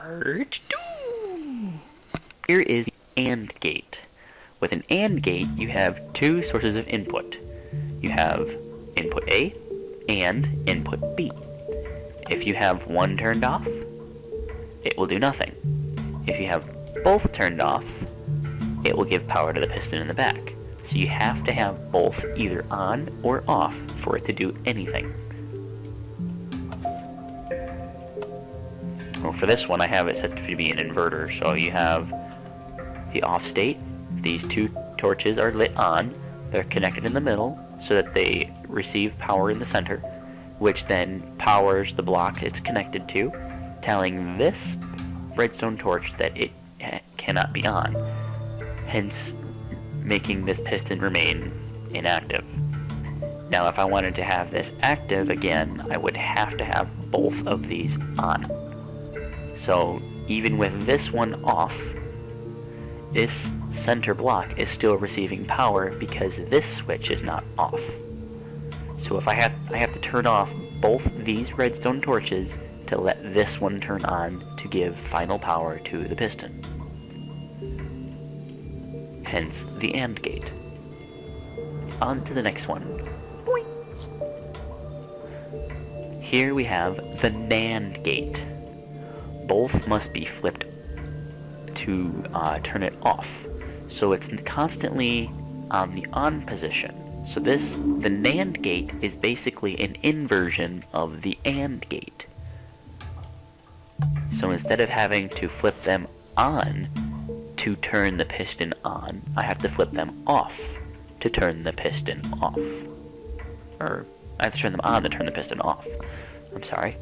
Part 2! Here is the AND gate. With an AND gate, you have two sources of input. You have input A and input B. If you have one turned off, it will do nothing. If you have both turned off, it will give power to the piston in the back. So you have to have both either on or off for it to do anything. Well, for this one I have it set to be an inverter, so you have the off state. These two torches are lit on, they're connected in the middle so that they receive power in the center, which then powers the block it's connected to, telling this redstone torch that it cannot be on, hence making this piston remain inactive. Now if I wanted to have this active again, I would have to have both of these on. So even with this one off, this center block is still receiving power because this switch is not off. So if I have to turn off both these redstone torches to let this one turn on to give final power to the piston. Hence the AND gate. On to the next one. Boing. Here we have the NAND gate. Both must be flipped to turn it off. So it's constantly on the on position. So the NAND gate is basically an inversion of the AND gate. So instead of having to flip them on to turn the piston on, I have to flip them off to turn the piston off. Or, I have to turn them on to turn the piston off. I'm sorry.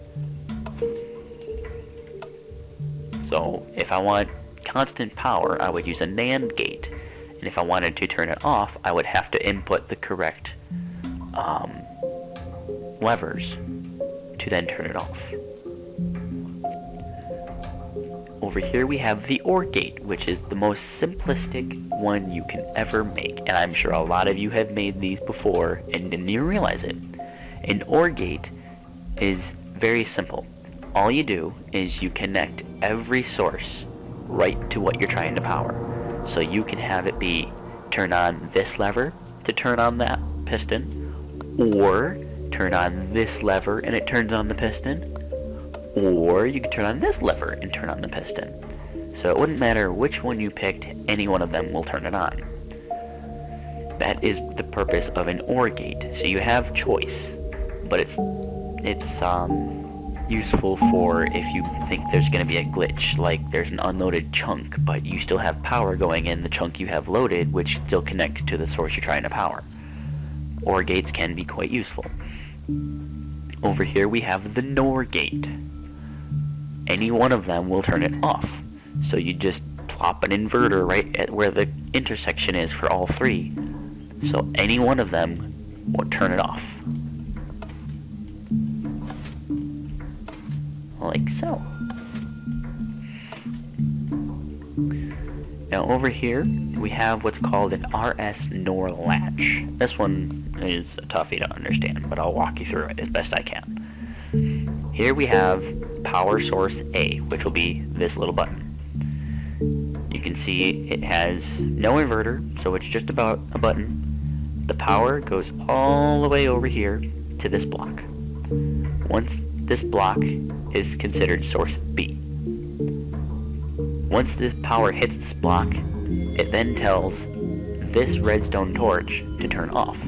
So, if I want constant power, I would use a NAND gate. And if I wanted to turn it off, I would have to input the correct levers to then turn it off. Over here we have the OR gate, which is the most simplistic one you can ever make. And I'm sure a lot of you have made these before and didn't even realize it. An OR gate is very simple. All you do is you connect every source right to what you're trying to power. So you can have it be turn on this lever to turn on that piston, or turn on this lever and it turns on the piston, or you can turn on this lever and turn on the piston. So it wouldn't matter which one you picked, any one of them will turn it on. That is the purpose of an OR gate. So you have choice, but it's useful for if you think there's going to be a glitch, like there's an unloaded chunk, but you still have power going in the chunk you have loaded, which still connects to the source you're trying to power. OR gates can be quite useful. Over here we have the NOR gate. Any one of them will turn it off. So you just plop an inverter right at where the intersection is for all three. So any one of them will turn it off. Like so. Now over here we have what's called an RS NOR latch. This one is a toughie to understand, but I'll walk you through it as best I can. Here we have power source A, which will be this little button. You can see it has no inverter, so it's just about a button. The power goes all the way over here to this block. Once this block is considered source B. Once the power hits this block, it then tells this redstone torch to turn off,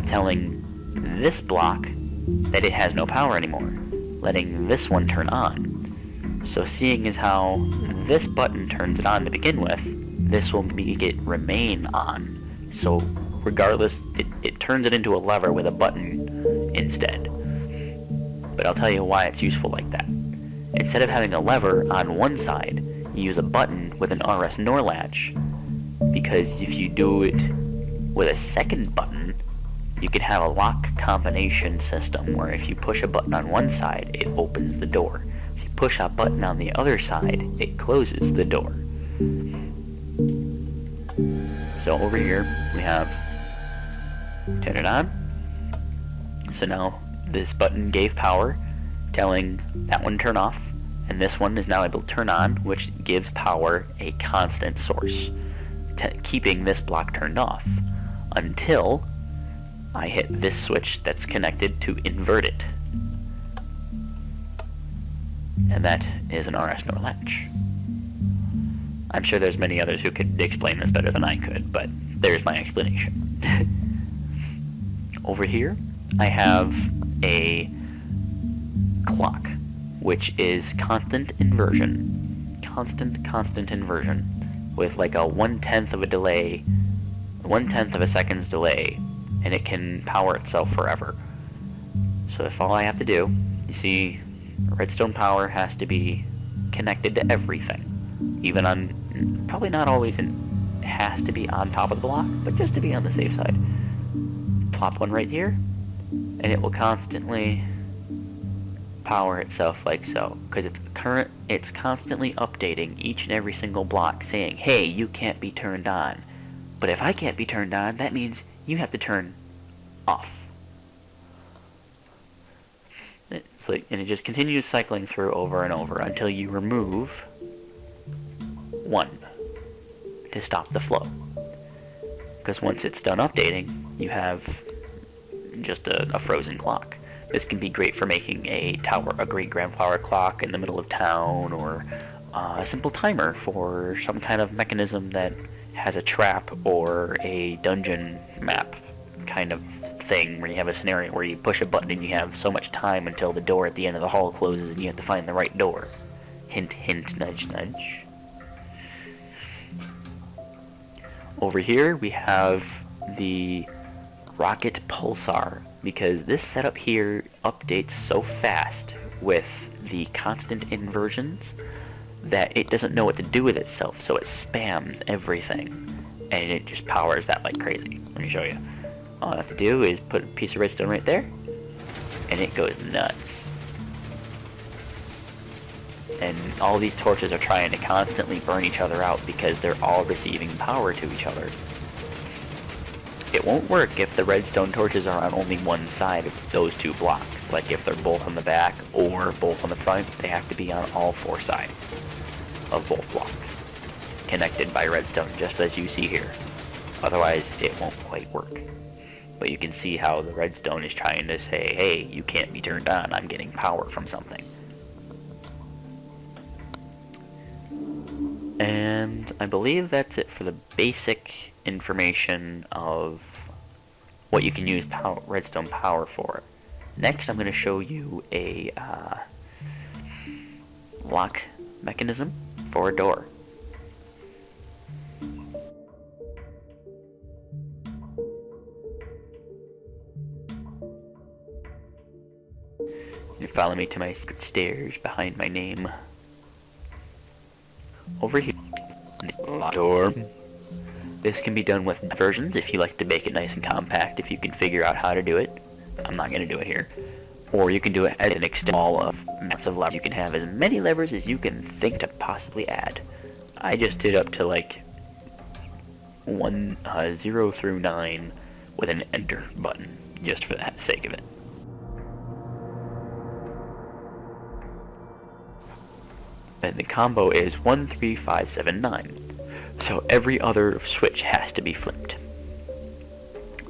telling this block that it has no power anymore, letting this one turn on. So seeing as how this button turns it on to begin with, this will make it remain on. So regardless, it turns it into a lever with a button instead. But I'll tell you why it's useful like that. Instead of having a lever on one side, you use a button with an RS NOR latch, because if you do it with a second button, you could have a lock combination system where if you push a button on one side, it opens the door. If you push a button on the other side, it closes the door. So over here, we have turn it on. So now this button gave power, telling that one turn off. and this one is now able to turn on, which gives power a constant source, keeping this block turned off until I hit this switch that's connected to invert it. And that is an RS NOR latch. I'm sure there's many others who could explain this better than I could, but there's my explanation. Over here, I have a clock, which is constant inversion. Constant inversion, with like a 1/10 of a delay, 1/10 of a second's delay, and it can power itself forever. So if all I have to do, you see, redstone power has to be connected to everything. Even on, probably not always has to be on top of the block, but just to be on the safe side. Plop one right here, and it will constantly power itself like so, because it's constantly updating each and every single block saying, hey, you can't be turned on. But if I can't be turned on, that means you have to turn off. It's like, and it just continues cycling through over and over until you remove one to stop the flow. Because once it's done updating, you have just a frozen clock. This can be great for making a great grandfather clock in the middle of town, or a simple timer for some kind of mechanism that has a trap or a dungeon map kind of thing, where you have a scenario where you push a button and you have so much time until the door at the end of the hall closes and you have to find the right door. Hint, hint, nudge, nudge. Over here we have the rocket pulsar, because this setup here updates so fast with the constant inversions that it doesn't know what to do with itself, so it spams everything and it just powers that like crazy. Let me show you. All I have to do is put a piece of redstone right there and it goes nuts. And all these torches are trying to constantly burn each other out because they're all receiving power to each other. It won't work if the redstone torches are on only one side of those two blocks. Like if they're both on the back or both on the front, they have to be on all four sides of both blocks, connected by redstone, just as you see here. Otherwise, it won't quite work. But you can see how the redstone is trying to say, hey, you can't be turned on, I'm getting power from something. And I believe that's it for the basic information of what you can use redstone power for. Next, I'm going to show you a lock mechanism for a door. You follow me to my secret stairs behind my name. Over here, lock door. This can be done with versions if you like to make it nice and compact, if you can figure out how to do it. I'm not going to do it here. Or you can do it as an extend wall of massive levers. You can have as many levers as you can think to possibly add. I just did up to like 0 through 9 with an enter button, just for the sake of it. And the combo is 1, 3, 5, 7, 9. So every other switch has to be flipped.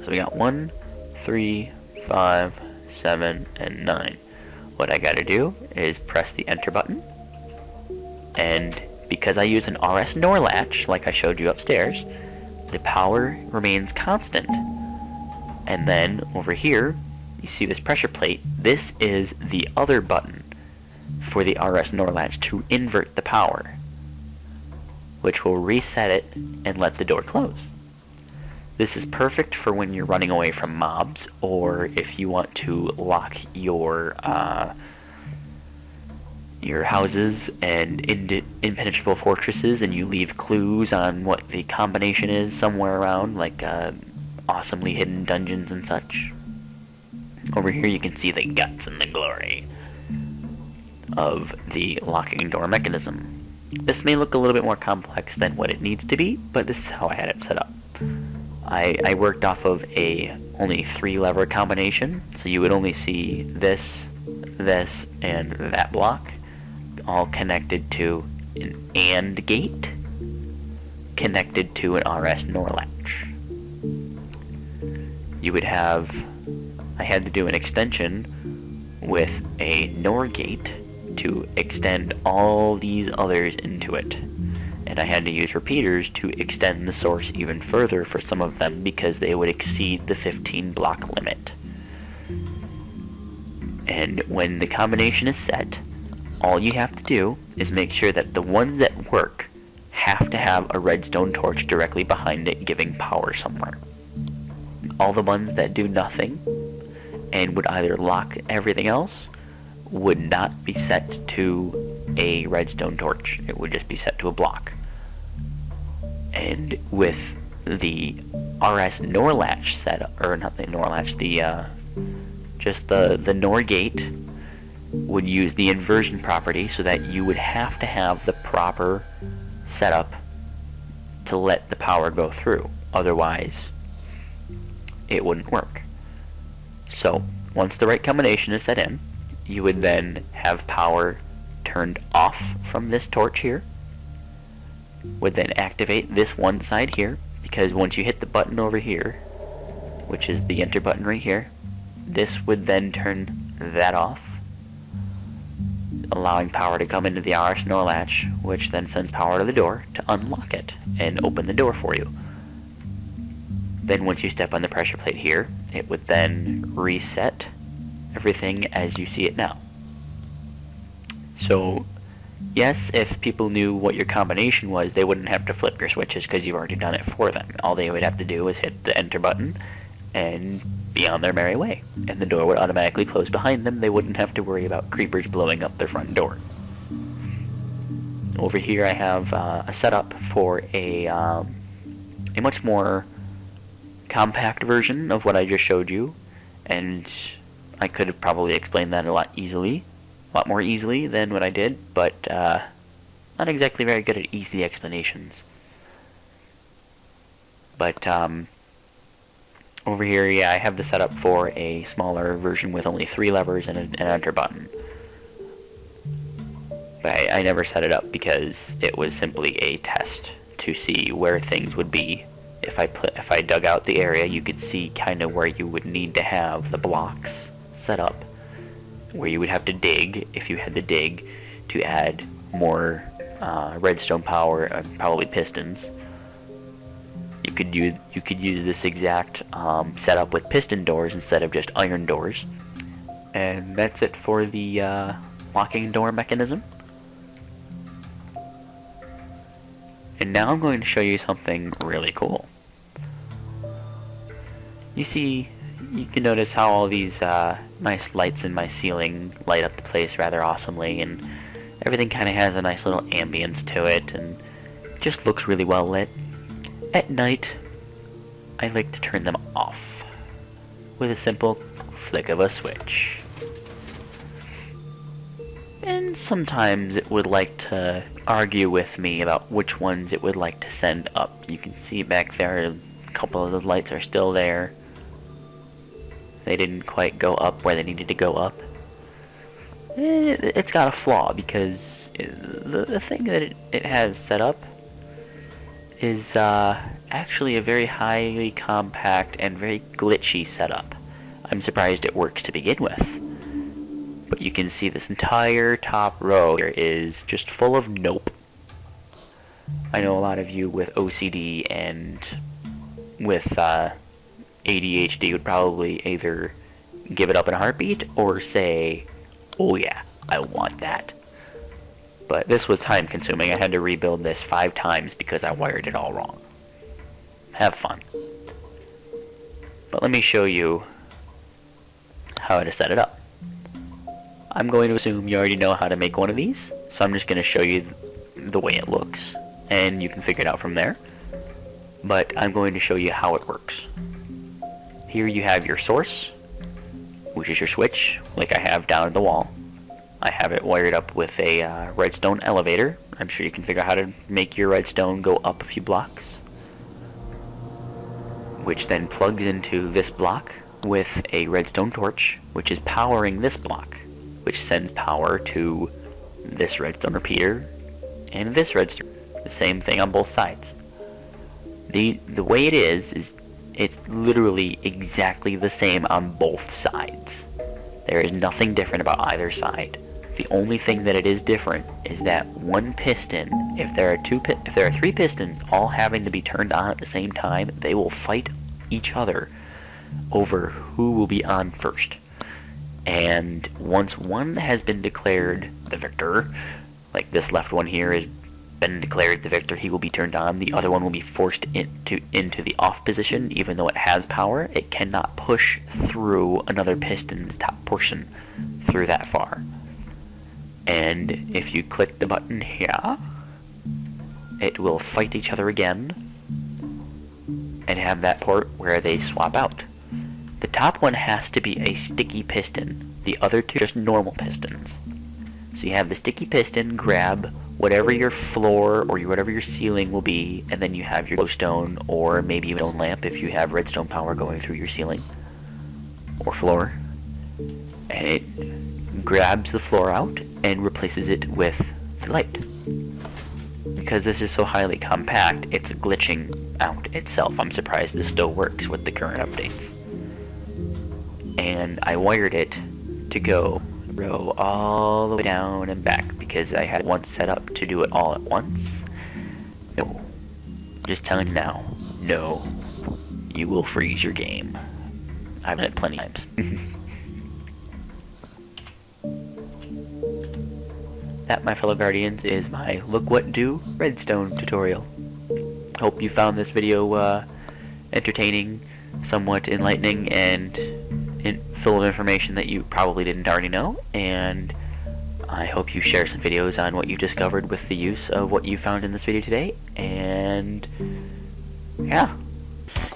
So we got 1, 3, 5, 7, and 9. What I gotta do is press the enter button, and because I use an RS NOR latch, like I showed you upstairs, the power remains constant. And then over here, you see this pressure plate. This is the other button for the RS NOR latch to invert the power, which will reset it and let the door close. This is perfect for when you're running away from mobs, or if you want to lock your houses and impenetrable fortresses, and you leave clues on what the combination is somewhere around, like awesomely hidden dungeons and such. Over here you can see the guts and the glory of the locking door mechanism. This may look a little bit more complex than what it needs to be, but this is how I had it set up. I worked off of a only 3 lever combination, so you would only see this, and that block all connected to an AND gate connected to an RS NOR latch. You would have, I had to do an extension with a NOR gate to extend all these others into it. And I had to use repeaters to extend the source even further for some of them because they would exceed the 15 block limit. And when the combination is set, all you have to do is make sure that the ones that work have to have a redstone torch directly behind it giving power somewhere. All the ones that do nothing and would either lock everything else would not be set to a redstone torch. It would just be set to a block. And with the RS NOR latch set, or not the NOR latch, just the NOR gate would use the inversion property so that you would have to have the proper setup to let the power go through. Otherwise, it wouldn't work. So, once the right combination is set in, you would then have power turned off from this torch here, would then activate this one side here, because once you hit the button over here, which is the enter button right here, this would then turn that off, allowing power to come into the RS NOR latch, which then sends power to the door to unlock it and open the door for you. Then once you step on the pressure plate here, it would then reset everything as you see it now. So, yes, if people knew what your combination was, they wouldn't have to flip your switches because you've already done it for them. All they would have to do is hit the enter button and be on their merry way, and the door would automatically close behind them. They wouldn't have to worry about creepers blowing up their front door. Over here I have a setup for a much more compact version of what I just showed you, and I could have probably explained that a lot more easily than what I did, but not exactly very good at easy explanations. But over here, yeah, I have the setup for a smaller version with only 3 levers and an enter button. But I never set it up because it was simply a test to see where things would be. If I dug out the area, you could see kind of where you would need to have the blocks set up, where you would have to dig, if you had to dig, to add more redstone power and probably pistons. You could use this exact setup with piston doors instead of just iron doors. And that's it for the locking door mechanism. And now I'm going to show you something really cool. You see, you can notice how all these nice lights in my ceiling light up the place rather awesomely, and everything kind of has a nice little ambience to it, and it just looks really well lit. At night, I like to turn them off with a simple flick of a switch. And sometimes it would like to argue with me about which ones it would like to send up. You can see back there, a couple of those lights are still there. They didn't quite go up where they needed to go up. It's got a flaw because the thing that it has set up is actually a very highly compact and very glitchy setup. I'm surprised it works to begin with. But you can see this entire top row here is just full of nope. I know a lot of you with OCD and with ADHD would probably either give it up in a heartbeat or say, oh yeah, I want that. But this was time consuming. I had to rebuild this 5 times because I wired it all wrong. Have fun. But let me show you how to set it up. I'm going to assume you already know how to make one of these, so I'm just going to show you the way it looks, and you can figure it out from there. But I'm going to show you how it works. Here you have your source, which is your switch, like I have down at the wall. I have it wired up with a redstone elevator. I'm sure you can figure out how to make your redstone go up a few blocks, which then plugs into this block with a redstone torch, which is powering this block, which sends power to this redstone repeater, and this redstone. The same thing on both sides. The way it is it's literally exactly the same on both sides. There is nothing different about either side. The only thing that it is different is that one piston, if there are three pistons all having to be turned on at the same time, they will fight each other over who will be on first. And once one has been declared the victor, like this left one here has been declared the victor, he will be turned on. The other one will be forced into the off position. Even though it has power, it cannot push through another piston's top portion through that far. And if you click the button here, it will fight each other again and have that port where they swap out. The top one has to be a sticky piston. The other two are just normal pistons. So you have the sticky piston, grab whatever your floor or whatever your ceiling will be, and then you have your glowstone or maybe even a lamp if you have redstone power going through your ceiling or floor. And it grabs the floor out and replaces it with the light. Because this is so highly compact, it's glitching out itself. I'm surprised this still works with the current updates. And I wired it to go row all the way down and back because I had one set up to do it all at once. No. Just telling you now, no. You will freeze your game. I've done it plenty of times. That, my fellow guardians, is my look what do redstone tutorial. Hope you found this video entertaining, somewhat enlightening, and full of information that you probably didn't already know. And I hope you share some videos on what you discovered with the use of what you found in this video today. And yeah,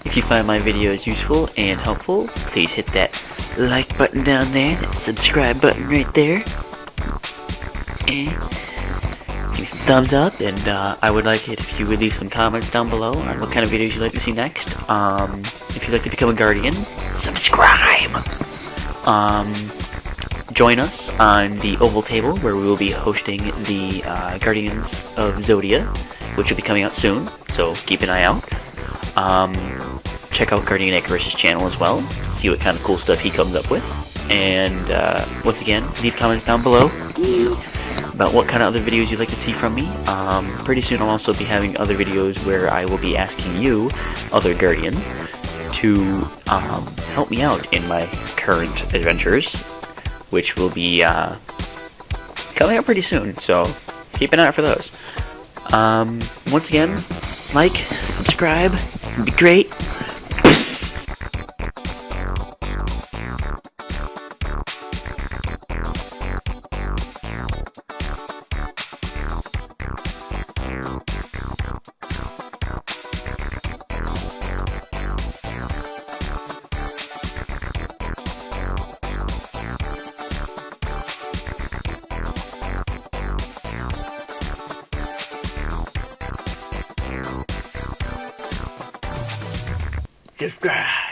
if you find my videos useful and helpful, please hit that like button down there, that subscribe button right there. And give me some thumbs up, and I would like it if you would leave some comments down below on what kind of videos you'd like to see next. If you'd like to become a guardian, subscribe! Join us on the Oval Table, where we will be hosting the Guardians of Zodia, which will be coming out soon, so keep an eye out. Check out Guardian Icarus's channel as well, see what kind of cool stuff he comes up with. And once again, leave comments down below about what kind of other videos you'd like to see from me. Pretty soon I'll also be having other videos where I will be asking you, other Guardians, to help me out in my current adventures, which will be coming out pretty soon, so keep an eye out for those. Once again, like, subscribe, it'd be great. Subscribe.